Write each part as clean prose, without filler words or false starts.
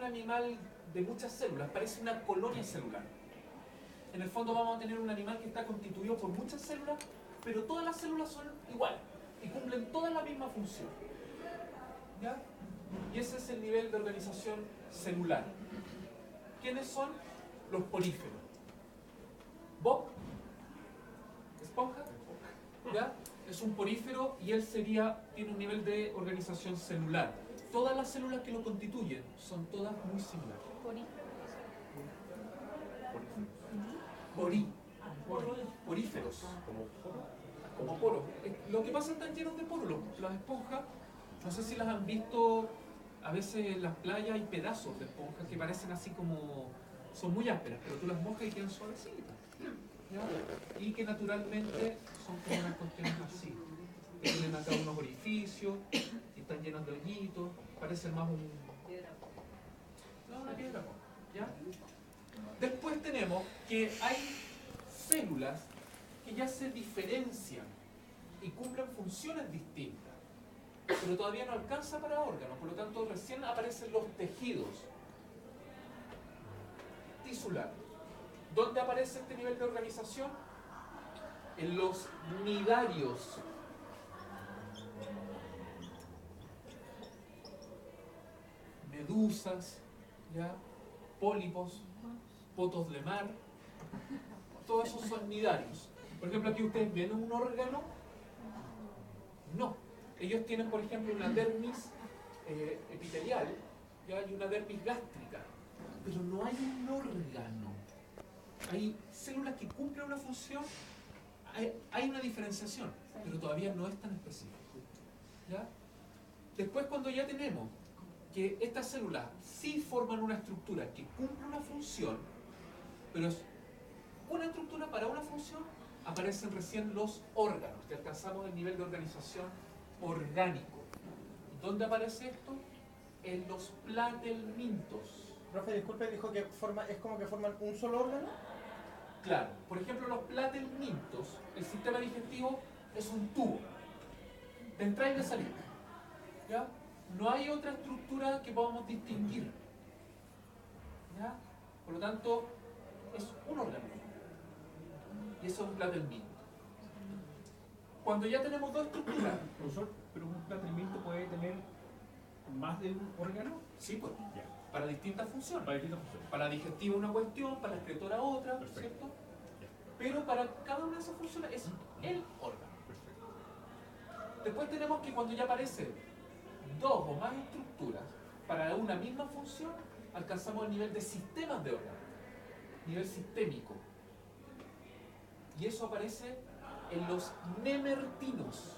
animal de muchas células, parece una colonia celular. En el fondo vamos a tener un animal que está constituido por muchas células, pero todas las células son iguales y cumplen todas la misma función. ¿Ya? Y ese es el nivel de organización celular. ¿Quiénes son? Los poríferos. Bob, esponja, ¿ya? Es un porífero y él tiene un nivel de organización celular. Todas las células que lo constituyen son todas muy similares. Poríferos. Como poros. Lo que pasa es que están llenos de poros. Las esponjas, no sé si las han visto, a veces en las playas hay pedazos de esponjas que parecen así como, son muy ásperas, pero tú las mojas y quedan suavecitas. ¿Ya? Y que naturalmente son como unas cuestiones así. Que tienen acá unos orificios, y están llenas de hoyitos, parecen más un... No, una piedra, ¿ya? Después tenemos que hay células que ya se diferencian y cumplen funciones distintas, pero todavía no alcanza para órganos, por lo tanto recién aparecen los tejidos tisulares. ¿Dónde aparece este nivel de organización? En los nidarios. Medusas, ¿ya? Pólipos, potos de mar, todos esos son nidarios. Por ejemplo, aquí ustedes ven un órgano. No. Ellos tienen, por ejemplo, una dermis epitelial, ¿ya? Y una dermis gástrica, pero no hay un órgano. Hay células que cumplen una función, hay una diferenciación, pero todavía no es tan específico. ¿Ya? Después, cuando ya tenemos que estas células sí forman una estructura que cumple una función, pero es una estructura para una función, aparecen recién los órganos, que alcanzamos el nivel de organización orgánico. ¿Dónde aparece esto? En los platelmintos. Profe, disculpe, dijo que es como que forman un solo órgano. Claro, por ejemplo, los platelmintos, el sistema digestivo es un tubo de entrada y de salida. ¿Ya? No hay otra estructura que podamos distinguir. ¿Ya? Por lo tanto, es un órgano. Y eso es un platelminto. Cuando ya tenemos dos estructuras... Profesor, ¿pero un platelminto puede tener más de un órgano? Sí, pues. Ya. Para distintas funciones. Para distintas funciones. Para la digestiva una cuestión, para la excretora otra, Perfecto. ¿cierto? Ya. Pero para cada una de esas funciones es el órgano. Perfecto. Después tenemos que cuando ya aparecen dos o más estructuras para una misma función, alcanzamos el nivel de sistemas de órganos, nivel sistémico. Y eso aparece en los nemertinos,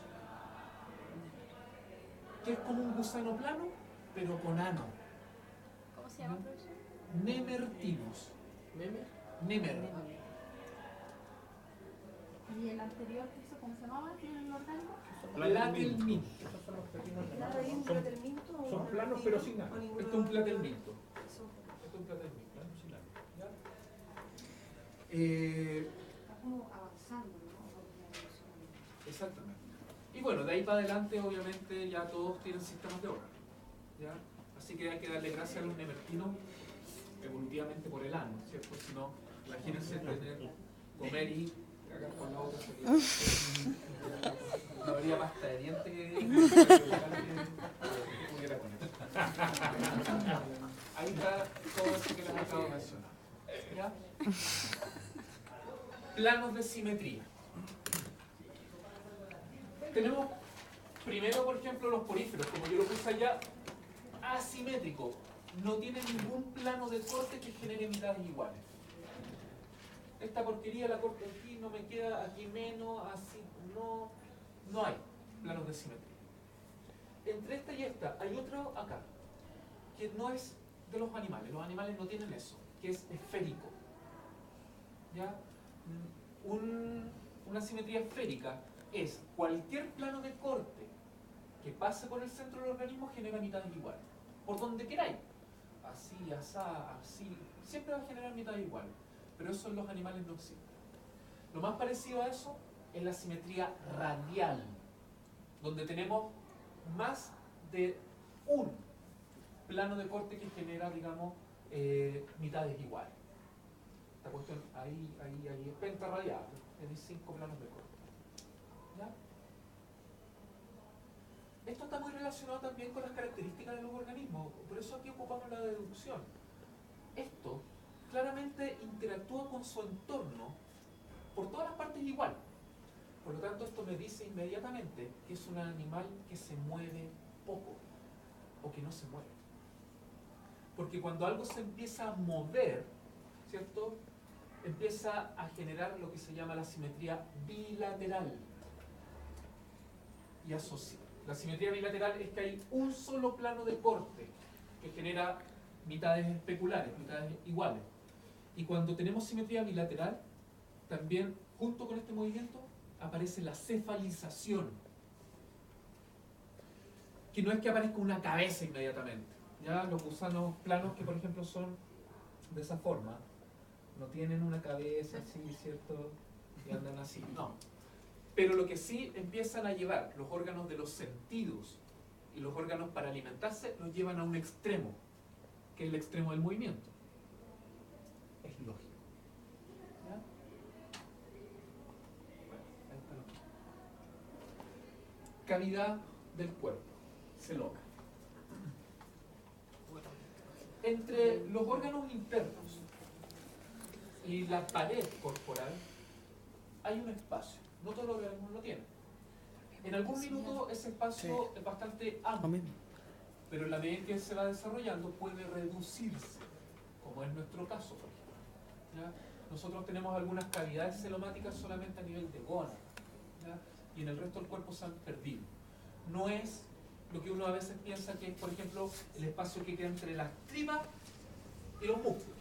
que es como un gusano plano, pero con ano. ¿Cómo se llama, profesor? Nemertinos. Nemer. ¿Y el anterior que hizo, cómo se llamaba? ¿El orgánico? Platelminto. Esos son los pequeños ¿Era de un platelminto o Son un planos, reptil? pero sin nada. ¿O ninguno Esto es un de los- platelminto. Eso. Esto es un platelminto. ¿Ya? Está como avanzando, ¿no? Exactamente. Y bueno, de ahí para adelante obviamente ya todos tienen sistemas de órganos. ¿Ya? Así que hay que darle gracias a los nemertinos evolutivamente por el ano, ¿cierto? Si no, imagínense tener, comer y cagar con la otra. No habría pasta de diente que pudiera con eso. Ahí está todo eso que les acabo de mencionar. ¿Ya? Planos de simetría. Tenemos primero, por ejemplo, los poríferos, como yo lo puse allá, asimétrico. No tiene ningún plano de corte que genere mitades iguales. Esta porquería la corto aquí, no me queda aquí menos, así, no hay planos de simetría. Entre esta y esta hay otro acá, que no es de los animales no tienen eso, que es esférico. ¿Ya? Una simetría esférica es cualquier plano de corte que pase por el centro del organismo genera mitades iguales. Por donde queráis. Así, asá, así. Siempre va a generar mitades iguales. Pero eso en los animales no existe. Lo más parecido a eso es la simetría radial, donde tenemos más de un plano de corte que genera, digamos, mitades iguales. Esta cuestión ahí es pentarradiable, tenéis 5 planos de corte. ¿Ya? Esto está muy relacionado también con las características de los organismos, por eso aquí ocupamos la deducción. Esto claramente interactúa con su entorno por todas las partes igual. Por lo tanto, esto me dice inmediatamente que es un animal que se mueve poco o que no se mueve. Porque cuando algo se empieza a mover, ¿cierto? Empieza a generar lo que se llama la simetría bilateral. Y asocia. La simetría bilateral es que hay un solo plano de corte que genera mitades especulares, mitades iguales. Y cuando tenemos simetría bilateral, también junto con este movimiento aparece la cefalización. Que no es que aparezca una cabeza inmediatamente. Ya los gusanos planos que por ejemplo son de esa forma, no tienen una cabeza así, ¿cierto? Y andan así. No. Pero lo que sí empiezan a llevar los órganos de los sentidos y los órganos para alimentarse los llevan a un extremo, que es el extremo del movimiento. Es lógico. ¿Ya? Bueno, ahí está lo que. Cavidad del cuerpo, celoma. Entre los órganos internos y la pared corporal hay un espacio. No todos los organismos lo tienen. En algún minuto ese espacio es bastante amplio, pero en la medida en que se va desarrollando puede reducirse, como es nuestro caso, por ejemplo. ¿Ya? Nosotros tenemos algunas cavidades celomáticas solamente a nivel de gónada, ¿ya? Y en el resto del cuerpo se han perdido. No es lo que uno a veces piensa que es, por ejemplo, el espacio que queda entre las tripas y los músculos.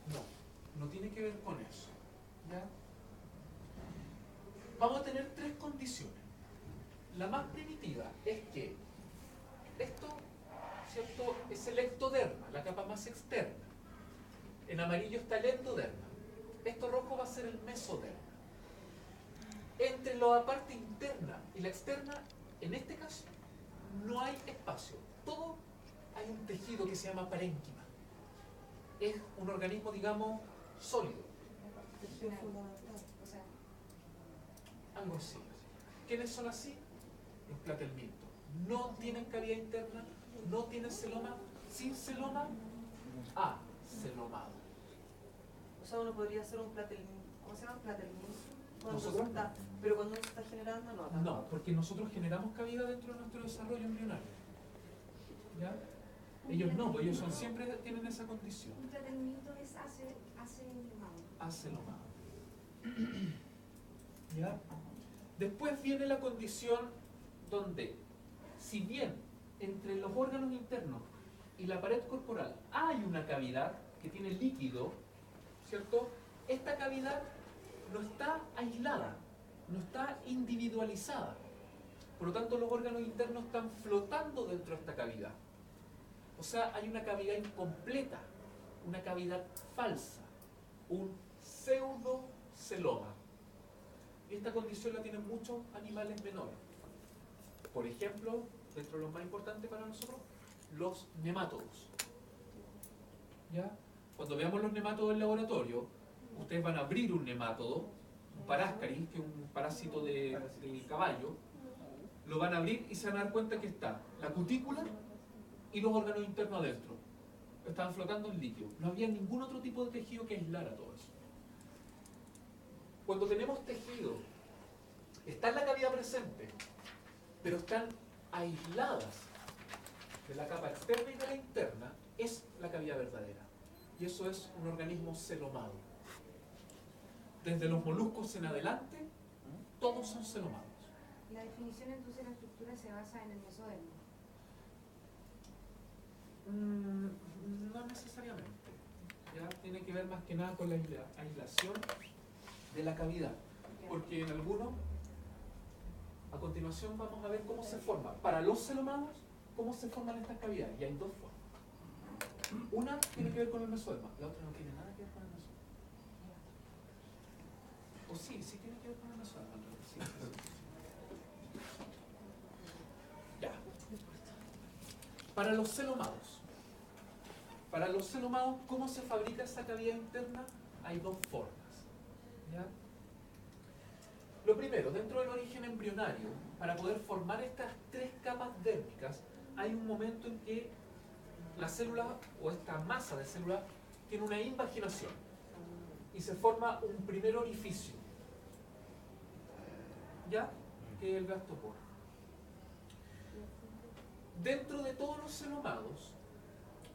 No, no tiene que ver con eso. ¿Ya? Vamos a tener 3 condiciones. La más primitiva es que esto, ¿cierto?, es el ectoderma, la capa más externa. En amarillo está el endoderma. Esto rojo va a ser el mesoderma. Entre la parte interna y la externa, en este caso, no hay espacio. Todo hay un tejido que se llama parénquima. Es un organismo, digamos, sólido. Algo así. ¿Quiénes son así? Los platelmintos. No tienen cavidad interna, no tienen celoma. Sin celoma, acelomado. O sea, uno podría hacer un platelminto. ¿Cómo se llama? Platelminto. Nosotros no. Pero cuando uno se está generando, no. Tampoco. No, porque nosotros generamos cavidad dentro de nuestro desarrollo embrionario. ¿Ya? Ellos no, pues ellos siempre tienen esa condición. Un tratamiento es acelomado. Acelomado. ¿Ya? Después viene la condición donde, si bien entre los órganos internos y la pared corporal hay una cavidad que tiene líquido, ¿cierto? Esta cavidad no está aislada, no está individualizada. Por lo tanto, los órganos internos están flotando dentro de esta cavidad. O sea, hay una cavidad incompleta, una cavidad falsa, un pseudoceloma. Y esta condición la tienen muchos animales menores. Por ejemplo, dentro de los más importantes para nosotros, los nemátodos. ¿Ya? Cuando veamos los nemátodos en laboratorio, ustedes van a abrir un nemátodo, un paráscaris, que es un parásito del caballo, lo van a abrir y se van a dar cuenta que está la cutícula y los órganos internos adentro. Estaban flotando en líquido. No había ningún otro tipo de tejido que aislara todo eso. Cuando tenemos tejido, está en la cavidad presente, pero están aisladas de la capa externa y de la interna, es la cavidad verdadera. Y eso es un organismo celomado. Desde los moluscos en adelante, todos son celomados. La definición entonces de la estructura se basa en el mesodermo. No necesariamente. ¿Ya? Tiene que ver más que nada con la aislación de la cavidad. Porque en algunos, a continuación vamos a ver cómo se forma. Para los celomados, cómo se forman estas cavidades. Y hay 2 formas. Una tiene que ver con el mesoderma, la otra no tiene nada que ver con el mesoderma. O sí tiene que ver con el mesoderma. Sí. Ya. Para los celomados, Para los cenomados, ¿cómo se fabrica esa cavidad interna? Hay dos formas. ¿Ya? Lo primero, dentro del origen embrionario, para poder formar estas tres capas dérmicas, hay un momento en que la célula o esta masa de célula tiene una invaginación y se forma un primer orificio, ¿ya? Que es el gastroporo. Dentro de todos los cenomados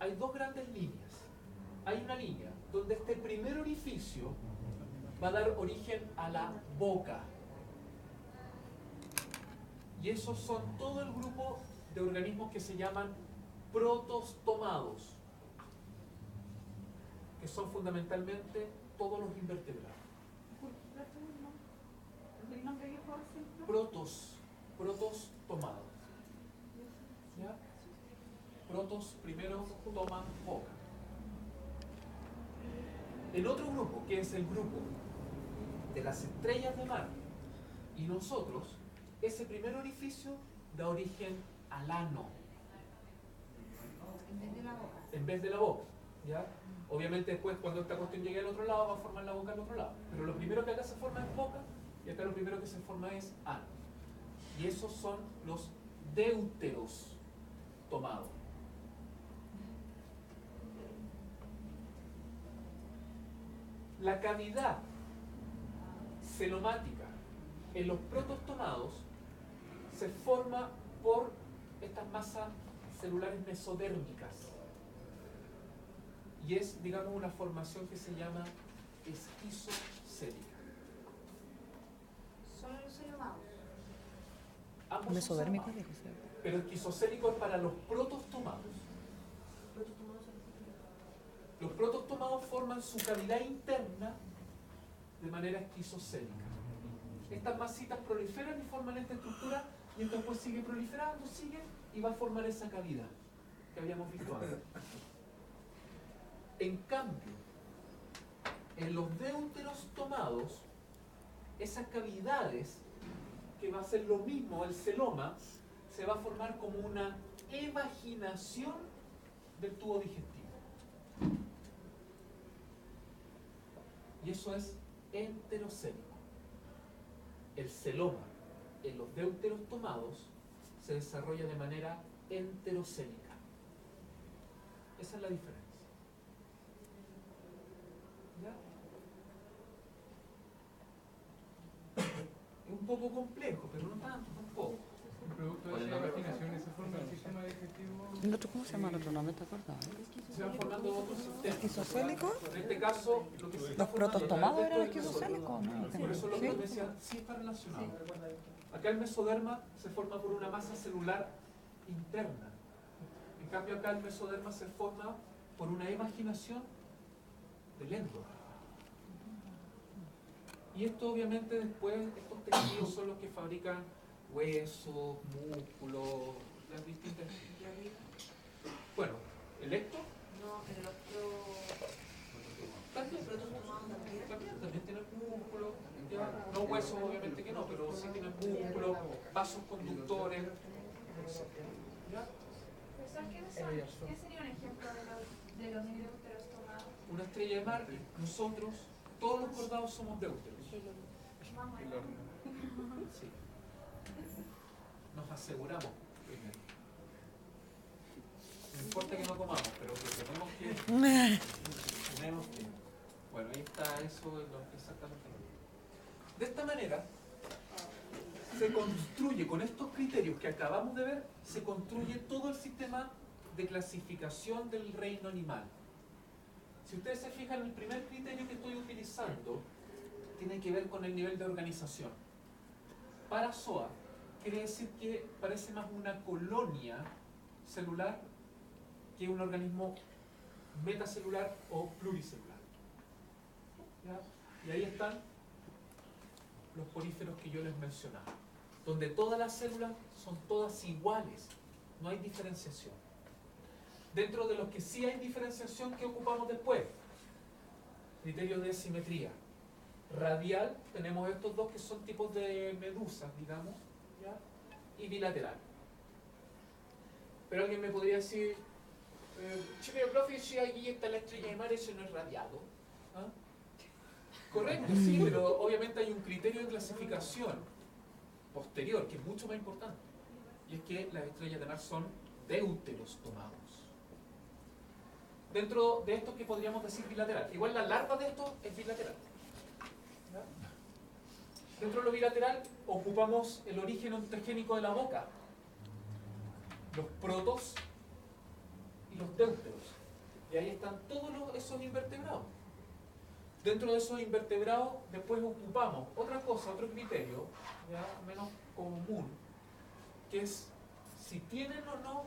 hay dos grandes líneas. Hay una línea donde este primer orificio va a dar origen a la boca. Y esos son todo el grupo de organismos que se llaman protostomados, que son fundamentalmente todos los invertebrados. ¿El nombre que por siempre? Protostomados. ¿Ya? Protos primero toman boca. El otro grupo, que es el grupo de las estrellas de mar y nosotros, ese primer orificio da origen al ano En vez de la boca. en vez de la boca, ¿ya? Obviamente después cuando esta cuestión llegue al otro lado va a formar la boca al otro lado, pero lo primero que acá se forma es boca y acá lo primero que se forma es ano. Y esos son los deuteros tomados. La cavidad celomática en los protostomados se forma por estas masas celulares mesodérmicas y es, digamos, una formación que se llama esquizocélica. Solo los cenomados. Ambos son Mesodérmico, cenomados, dijo usted. pero esquizocélico es para los protostomados. Los protostomados forman su cavidad interna de manera esquizocélica. Estas masitas proliferan y forman esta estructura y esto después sigue proliferando, sigue y va a formar esa cavidad que habíamos visto antes. En cambio, en los deuteros tomados, esas cavidades, que va a ser lo mismo, el celoma, se va a formar como una evaginación del tubo digestivo. Y eso es enterocélico. El celoma en los deuteros tomados se desarrolla de manera enterocélica. Esa es la diferencia. ¿Ya? Es un poco complejo, pero no tanto tampoco. El producto de esa imaginación se forma el sistema digestivo. ¿El otro cómo se llama el otro nombre? ¿Te acuerdas? Se van formando otros sistemas. ¿Esquizocélico? En este caso, lo que se está ¿Los protostomados formando eran es el esquizocélicos? No, Por eso lo ¿sí? que yo decía, sí está relacionado. Acá el mesoderma se forma por una masa celular interna. En cambio acá el mesoderma se forma por una imaginación del endo. Y esto obviamente después, estos tejidos son los que fabrican huesos, músculos, las distintas... Bueno, electro No, el otro. también, también tiene músculo, ya, no huesos obviamente que no, pero sí tiene músculo, vasos conductores, etc. ¿Ya? Profesor, ¿qué sería un ejemplo de los deuteros tomados? Una estrella de mar, nosotros, todos los cordados somos deuteros. Más o menos. Sí. Nos aseguramos primero. No importa que no comamos, pero que tenemos que. Bueno, ahí está eso, exactamente. De esta manera, se construye, con estos criterios que acabamos de ver, se construye todo el sistema de clasificación del reino animal. Si ustedes se fijan, el primer criterio que estoy utilizando tiene que ver con el nivel de organización. Parazoa quiere decir que parece más una colonia celular que un organismo metacelular o pluricelular. ¿Ya? Y ahí están los poríferos que yo les mencionaba, donde todas las células son todas iguales, no hay diferenciación. Dentro de los que sí hay diferenciación, ¿qué ocupamos después? Criterios de simetría. Radial, tenemos estos dos que son tipos de medusas, digamos, ¿ya? Y bilateral. Pero alguien me podría decir, Señor profe, si ahí está la estrella de mar, eso no es radiado. ¿Ah? Correcto, sí, pero obviamente hay un criterio de clasificación posterior que es mucho más importante. Y es que las estrellas de mar son deuteros tomados. Dentro de esto, ¿qué podríamos decir bilateral? Igual la larva de esto es bilateral. ¿Ya? Dentro de lo bilateral ocupamos el origen ontogénico de la boca, los protos y los deuteros. Y ahí están todos esos invertebrados. Dentro de esos invertebrados después ocupamos otra cosa, otro criterio, ya menos común, que es si tienen o no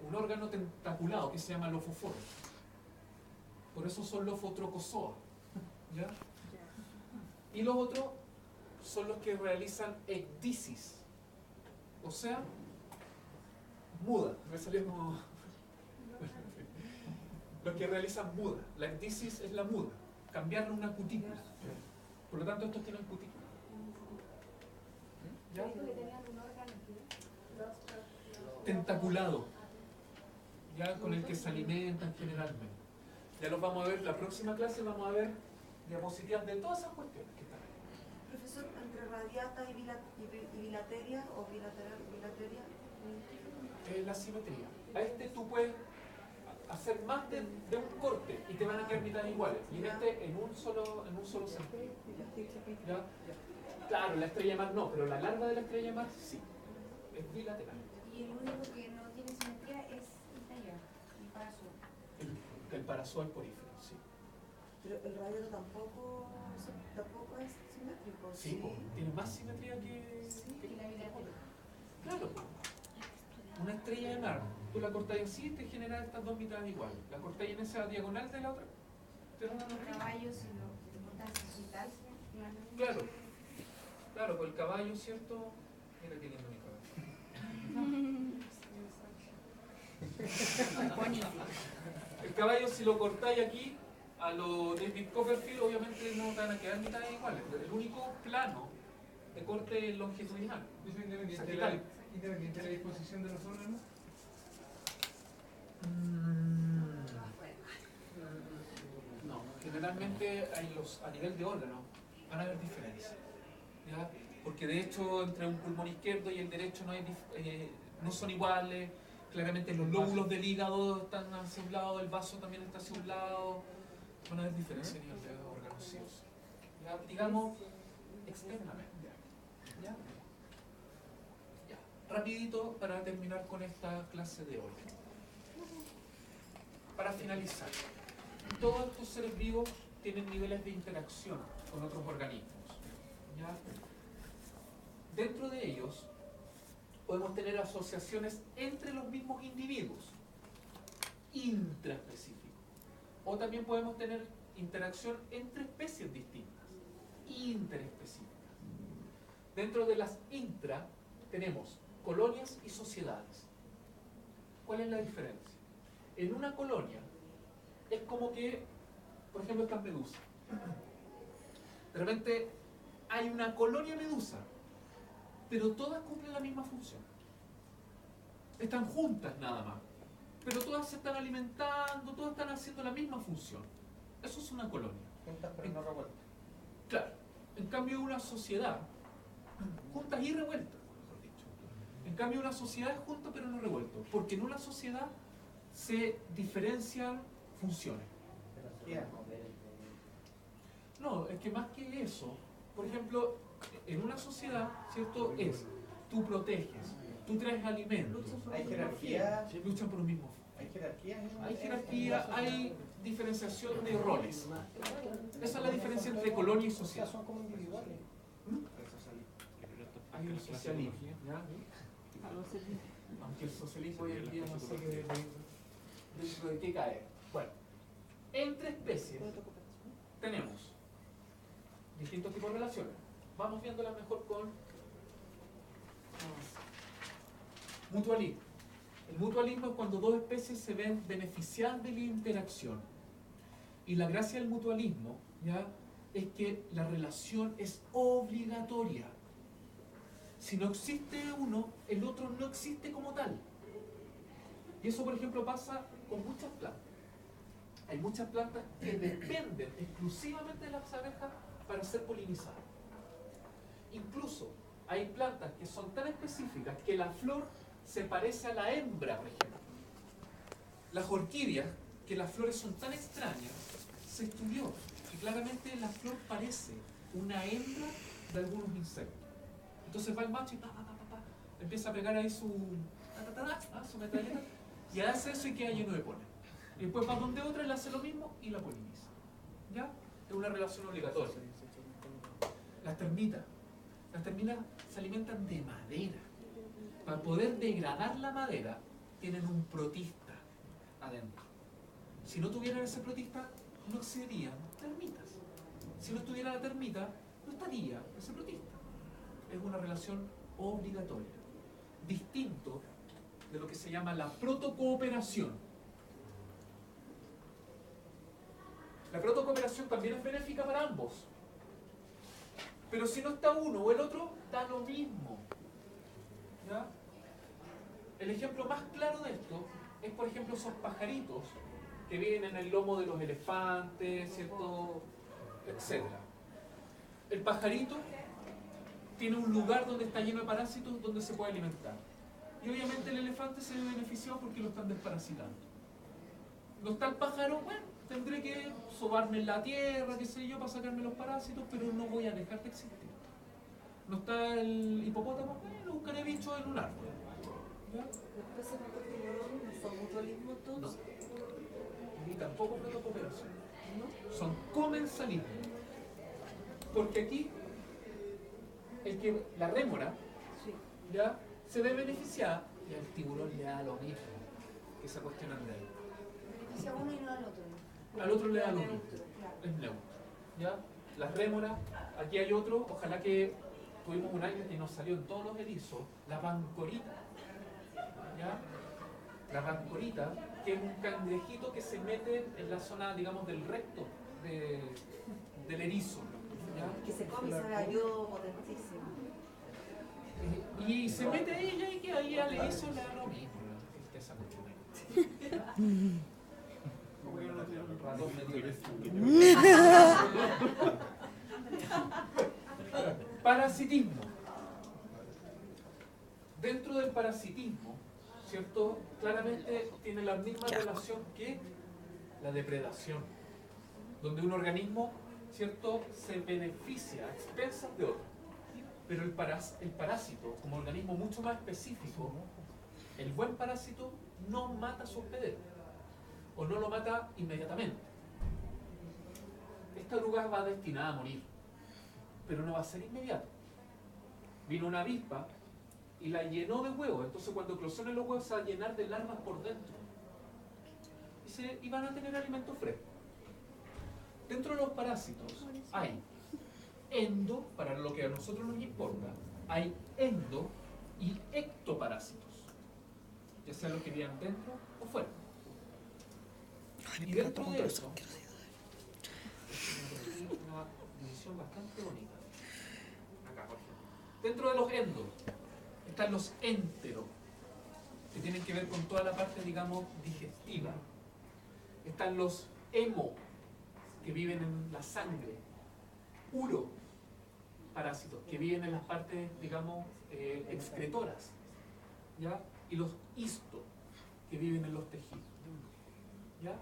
un órgano tentaculado que se llama lofoforo. Por eso son lofotrocozoa. ¿Ya? Y los otros son los que realizan ecdisis, o sea, muda. Me salió como... Los que realizan muda. La ecdisis es la muda, cambiarle una cutícula. Por lo tanto, estos tienen cutícula. ¿Ya? Tentaculado, ya con el que se alimentan generalmente. Ya los vamos a ver, la próxima clase vamos a ver diapositivas de todas esas cuestiones que están ahí. Profesor, entre radiata y bilateria o bilateria. La simetría. A este tú puedes hacer más de un corte y te van a quedar mitades iguales. Y en este en un solo sentido. ¿Ya? Claro, la estrella de mar no, pero la larva de la estrella de mar sí. Es bilateral. Y el único que no tiene simetría es el tallo, el parasol. El parasol porífero, sí. Pero el radiata tampoco es simétrico. Sí, pues, tiene más simetría que... Y la bilateral. Claro. Una estrella de mar, tú la cortas así y te genera estas dos mitades iguales. La cortas en esa diagonal de la otra. Te da una Los normal. caballos, si lo cortas horizontal, Claro. Claro, con el caballo, ¿cierto? Mira qué lindo mi caballo. bonito. El caballo, si lo cortáis aquí, a lo David Copperfield, obviamente no te van a quedar mitades iguales. El único plano de corte longitudinal. ¿Es independiente Sagital. de la disposición de los órganos? No, generalmente a nivel de órgano van a haber diferencias. ¿Ya? Porque de hecho entre un pulmón izquierdo y el derecho no son iguales. Claramente los lóbulos del hígado están hacia un lado, el vaso también está hacia un lado. Van a haber diferencias a nivel de órganos, sí o sí. ¿Ya? Digamos externamente. ¿Ya? Ya. Rapidito para terminar con esta clase de hoy. Para finalizar, todos estos seres vivos tienen niveles de interacción con otros organismos. ¿Ya? Dentro de ellos podemos tener asociaciones entre los mismos individuos, intraespecíficos. O también podemos tener interacción entre especies distintas, interespecíficas. Dentro de las intra tenemos colonias y sociedades. ¿Cuál es la diferencia? En una colonia es como que, por ejemplo, estas medusas. De repente hay una colonia medusa, pero todas cumplen la misma función. Están juntas nada más, pero todas se están alimentando, todas están haciendo la misma función. Eso es una colonia. Juntas pero no revueltas. Claro. En cambio una sociedad, juntas y revueltas, mejor dicho. En cambio una sociedad es junta pero no revuelto, porque en una sociedad se diferencian funciones. No, es que más que eso, por ejemplo, en una sociedad, ¿cierto? Es, tú proteges, tú traes alimentos. Hay jerarquía. Luchan por un mismo fin. Hay jerarquía. Hay jerarquía, hay diferenciación de roles. Esa es la diferencia entre colonia y sociedad. Son como individuales. Hay el socialismo, ¿ya? Aunque el socialismo hoy en día no sé dentro de qué cae. Bueno, entre especies tenemos distintos tipos de relaciones. Vamos viéndolas mejor con mutualismo. El mutualismo es cuando dos especies se ven beneficiadas de la interacción. Y la gracia del mutualismo, ¿ya?, es que la relación es obligatoria. Si no existe uno, el otro no existe como tal. Y eso, por ejemplo, pasa con muchas plantas. Hay muchas plantas que dependen exclusivamente de las abejas para ser polinizadas. Incluso hay plantas que son tan específicas que la flor se parece a la hembra, por ejemplo. Las orquídeas, que las flores son tan extrañas, se estudió y claramente la flor parece una hembra de algunos insectos. Entonces va el macho y empieza a pegar ahí su metralleta y hace eso y queda lleno de polen. Y después va donde otra y le hace lo mismo y la poliniza. ¿Ya? Es una relación obligatoria. Las termitas se alimentan de madera. Para poder degradar la madera tienen un protista adentro. Si no tuvieran ese protista, no serían termitas. Si no estuviera la termita, no estaría ese protista. Es una relación obligatoria. Distinto de lo que se llama la protocooperación. La protocooperación también es benéfica para ambos. Pero si no está uno o el otro, da lo mismo. ¿Ya? El ejemplo más claro de esto es, por ejemplo, esos pajaritos que viven en el lomo de los elefantes, ¿cierto? Etcétera. El pajarito tiene un lugar donde está lleno de parásitos donde se puede alimentar. Y obviamente el elefante se ve beneficiado porque lo están desparasitando. No está el pájaro, bueno, tendré que sobarme en la tierra, qué sé yo, para sacarme los parásitos, pero no voy a dejar de existir. No está el hipopótamo, bueno, buscaré bichos en un árbol. ¿Ya? ¿Los peces no son mutualismo todos? No. Ni tampoco protocooperación. ¿No? Son comensalismo. Porque aquí, la rémora, Sí. ¿ya? Se ve beneficiada y al tiburón le da lo mismo. Esa cuestión anda ahí. Beneficia a uno y no al otro. Al otro le da lo mismo. Claro. Es neutro. ¿Ya? Las rémoras, aquí hay otro, ojalá que tuvimos un año que nos salió en todos los erizos, la bancorita. ¿Ya? La bancorita, que es un cangrejito que se mete en la zona, digamos, del recto del erizo. ¿Ya? Que se come y se ayuda potentísimo. Y se mete ella y que ahí al erizo le da lo mismo. ¿no? Esa cuestión. Como que no tiene un ratón medio. Parasitismo. Dentro del parasitismo, ¿cierto? Claramente tiene la misma relación que la depredación, donde un organismo, ¿cierto?, se beneficia a expensas de otro. Pero el parásito, como organismo mucho más específico, el buen parásito no mata a su hospedero, o no lo mata inmediatamente. Esta oruga va destinada a morir, pero no va a ser inmediato. Vino una avispa y la llenó de huevos, entonces cuando eclosionen los huevos se va a llenar de larvas por dentro. Y van a tener alimento fresco. Dentro de los parásitos hay endo, para lo que a nosotros nos importa, hay endo y ectoparásitos, ya sea los que vivan dentro o fuera. Y dentro de eso, una división bastante bonita. Acá, por ejemplo. Dentro de los endos están los énteros, que tienen que ver con toda la parte, digamos, digestiva. Están los hemo, que viven en la sangre. Uro, parásitos, que viven en las partes, digamos, excretoras. ¿Ya? Y los histo, que viven en los tejidos. ¿Ya?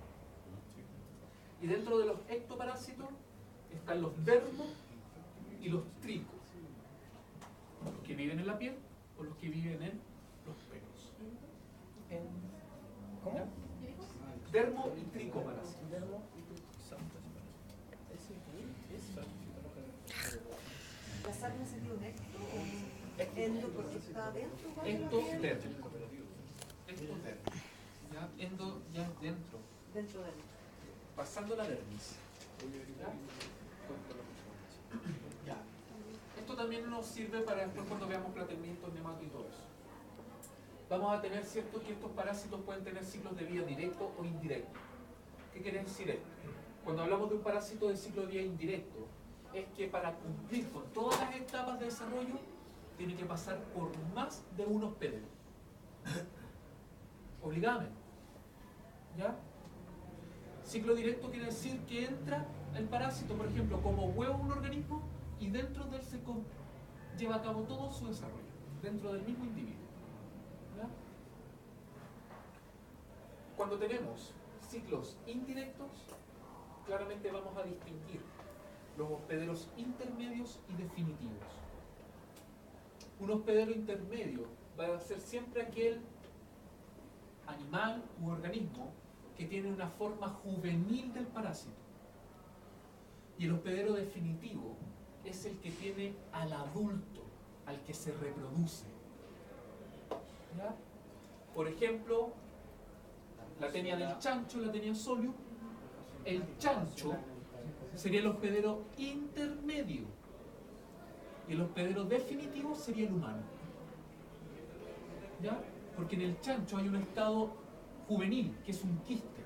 Y dentro de los ectoparásitos están los dermos y los tricos. Los que viven en la piel o los que viven en los pelos. ¿Cómo? ¿Ya? Dermo y tricoparásitos. Dermo. ¿La sangre sería un ecto o endo porque está dentro? Ectodermo. Ectodermo. ¿Ya? Endo ya es dentro. Dentro de él. Pasando la dermis. ¿Ya? Ya. Esto también nos sirve para después cuando veamos plateamientos, nematos y todo eso. Vamos a tener cierto que estos parásitos pueden tener ciclos de vida directo o indirecto. ¿Qué quiere decir esto? Cuando hablamos de un parásito de ciclo de vida indirecto, es que para cumplir con todas las etapas de desarrollo, tiene que pasar por más de un hospedero. obligadamente. ¿Ya? Ciclo directo quiere decir que entra el parásito, por ejemplo, como huevo en un organismo y dentro de él lleva a cabo todo su desarrollo, dentro del mismo individuo. ¿Ya? Cuando tenemos ciclos indirectos, claramente vamos a distinguir los hospederos intermedios y definitivos. Un hospedero intermedio va a ser siempre aquel animal u organismo que tiene una forma juvenil del parásito. Y el hospedero definitivo es el que tiene al adulto, al que se reproduce. ¿Ya? Por ejemplo, la tenia del chancho, la tenia solium. El chancho sería el hospedero intermedio y el hospedero definitivo sería el humano. ¿Ya? Porque en el chancho hay un estado juvenil, que es un quiste.